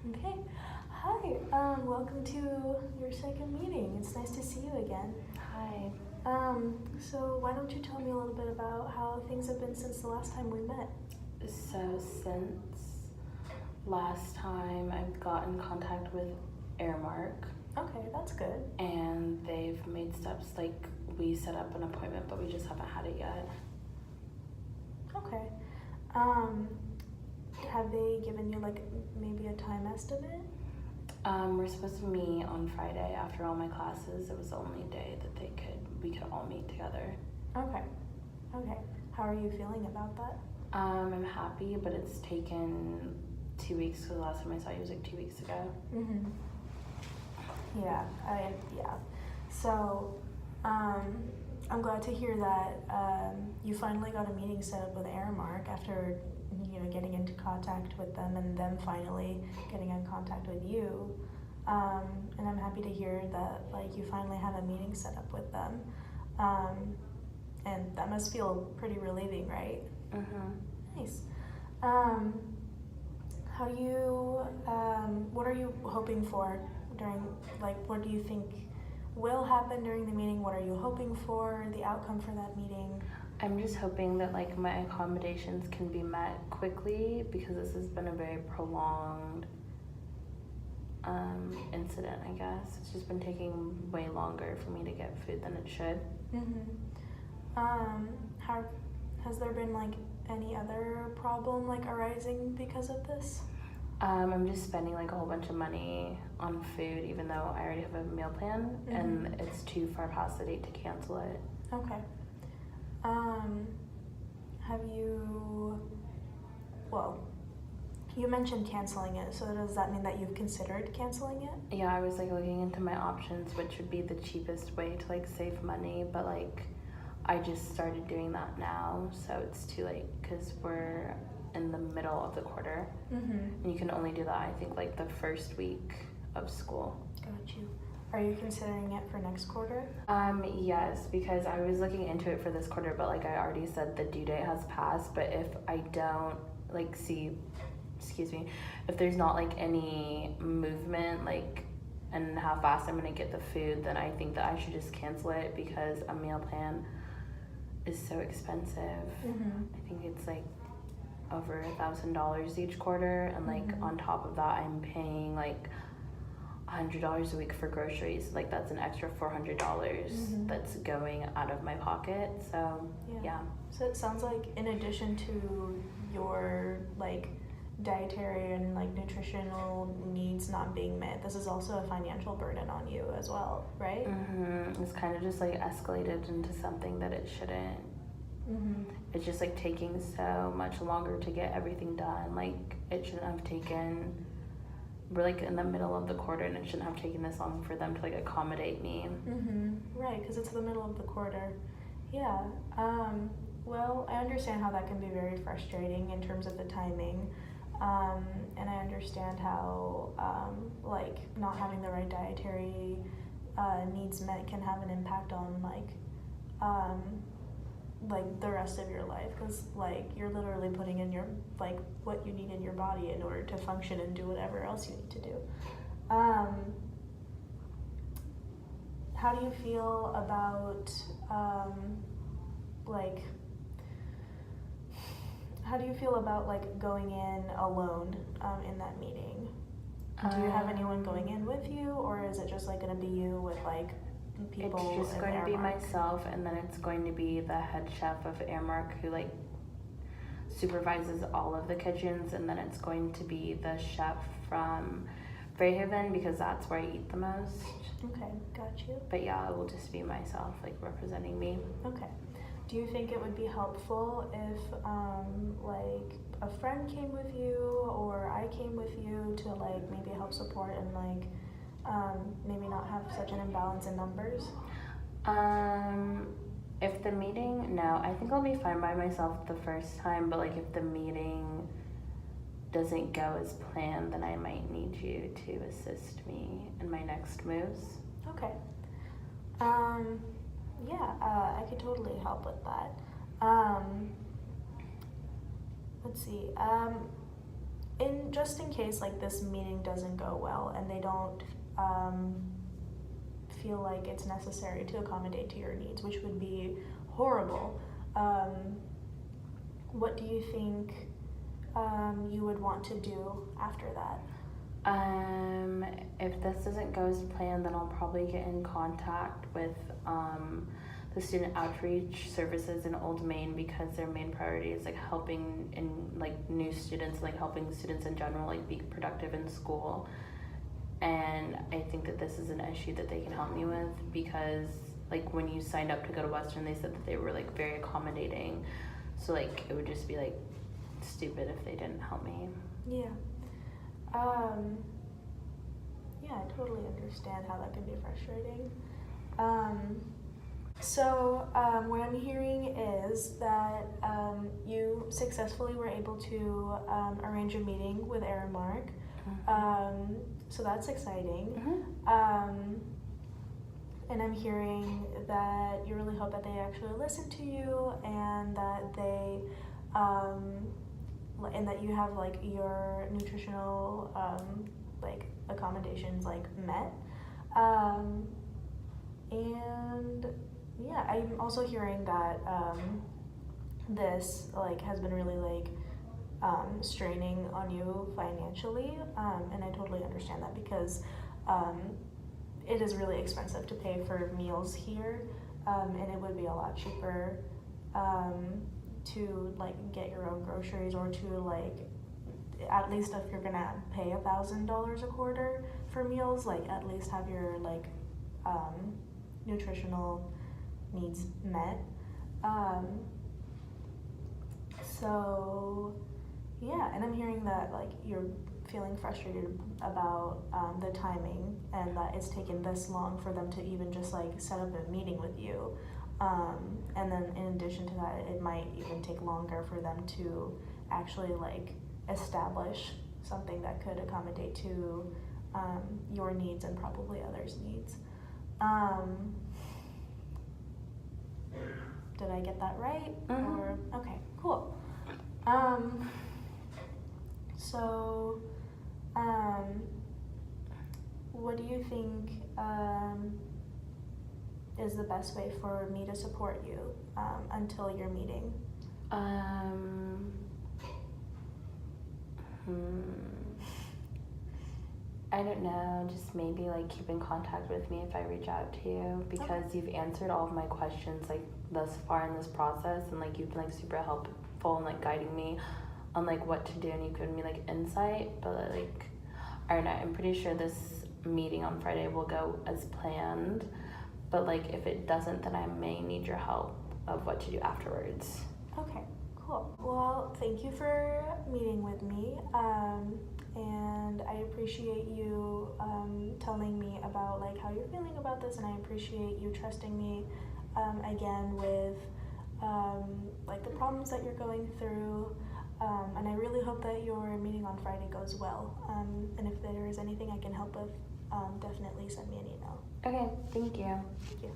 Okay. Hi. Welcome to your second meeting. It's nice to see you again. Hi. So why don't you tell me a little bit about how things have been since the last time we met? So since last time I've got in contact with Airmark Okay, that's good. and they've made steps like we set up an appointment but we just haven't had it yet. Okay. Have they given you like maybe a time estimate? We're supposed to meet on Friday after all my classes. It was the only day that we could all meet together. Okay. Okay. How are you feeling about that? I'm happy, but it's taken 2 weeks because the last time I saw you was like 2 weeks ago. Mm-hmm. Yeah. So, I'm glad to hear that you finally got a meeting set up with Aramark after getting into contact with them and them finally getting in contact with you. And I'm happy to hear that like you finally have a meeting set up with them. And that must feel pretty relieving, right? Mm-hmm. Nice. What are you hoping for during, like, what do you think will happen during the meeting? What are you hoping for, the outcome for that meeting? I'm just hoping that like my accommodations can be met quickly because this has been a very prolonged incident, I guess. It's just been taking way longer for me to get food than it should. Has there been like any other problem like arising because of this? I'm just spending like a whole bunch of money on food even though I already have a meal plan and it's too far past the date to cancel it. Okay. You mentioned canceling it, so does that mean that you've considered canceling it? Yeah, I was like looking into my options, which would be the cheapest way to like save money, but like I just started doing that now, so it's too late because we're in the middle of the quarter. And you can only do that, I think, like the first week of school. Got you. Are you considering it for next quarter? Yes, because I was looking into it for this quarter, but like I already said, the due date has passed. But if I don't like if there's not like any movement, like, and how fast I'm gonna get the food, then I think that I should just cancel it because a meal plan is so expensive. I think it's like over $1,000 each quarter, and like on top of that, I'm paying like $100 a week for groceries. Like that's an extra $400 that's going out of my pocket. So yeah. So it sounds like in addition to your like dietary and like nutritional needs not being met, this is also a financial burden on you as well, right? It's kind of just like escalated into something that it shouldn't. It's just like taking so much longer to get everything done. Like it shouldn't have taken, we're like in the middle of the quarter and it shouldn't have taken this long for them to like accommodate me. Right, because it's the middle of the quarter. Yeah. Well, I understand how that can be very frustrating in terms of the timing. And I understand how like not having the right dietary needs met can have an impact on like the rest of your life, because like you're literally putting in your like what you need in your body in order to function and do whatever else you need to do. How do you feel about like how do you feel about like going in alone in that meeting? Do you have anyone going in with you, or is it just like going to be you with like people? It's just going to be myself, and then it's going to be the head chef of Airmark who like supervises all of the kitchens, and then it's going to be the chef from Fairhaven because that's where I eat the most. Okay, got you. But yeah, it will just be myself like representing me. Okay. Do you think it would be helpful if like a friend came with you or I came with you to like maybe help support and like maybe not have such an imbalance in numbers? If the meeting, no, I think I'll be fine by myself the first time, but like if the meeting doesn't go as planned, then I might need you to assist me in my next moves. Okay. Yeah, I could totally help with that. Let's see. just in case like this meeting doesn't go well and they don't feel like it's necessary to accommodate to your needs, which would be horrible, what do you think you would want to do after that? If this doesn't go as planned, then I'll probably get in contact with the student outreach services in Old Main, because their main priority is like helping in like new students, like helping students in general like be productive in school. And I think that this is an issue that they can help me with, because like when you signed up to go to Western, they said that they were like very accommodating, so like it would just be like stupid if they didn't help me. Yeah. Yeah, I totally understand how that can be frustrating. So what I'm hearing is that you successfully were able to arrange a meeting with Aramark. So that's exciting. And I'm hearing that you really hope that they actually listen to you, and that they and that you have like your nutritional like accommodations like met. And yeah, I'm also hearing that this like has been really like straining on you financially, and I totally understand that, because it is really expensive to pay for meals here, and it would be a lot cheaper to like get your own groceries, or to like, at least if you're gonna pay $1,000 a quarter for meals, like at least have your like nutritional needs met. So yeah, and I'm hearing that like you're feeling frustrated about the timing, and that it's taken this long for them to even just like set up a meeting with you. And then in addition to that, it might even take longer for them to actually like establish something that could accommodate to your needs and probably others' needs. Did I get that right? Or okay, cool. So what do you think is the best way for me to support you until your meeting? I don't know, just maybe like keep in contact with me if I reach out to you, because you've answered all of my questions like thus far in this process, and like you've been like super helpful and like guiding me on like what to do, and you've given me like insight. But like, I don't know, I'm pretty sure this meeting on Friday will go as planned, but like if it doesn't, then I may need your help of what to do afterwards. Okay, cool. Well, thank you for meeting with me, and I appreciate you telling me about like how you're feeling about this, and I appreciate you trusting me again with like the problems that you're going through, and I really hope that your meeting on Friday goes well, and if there is anything I can help with, definitely send me an email. Okay, thank you. Thank you.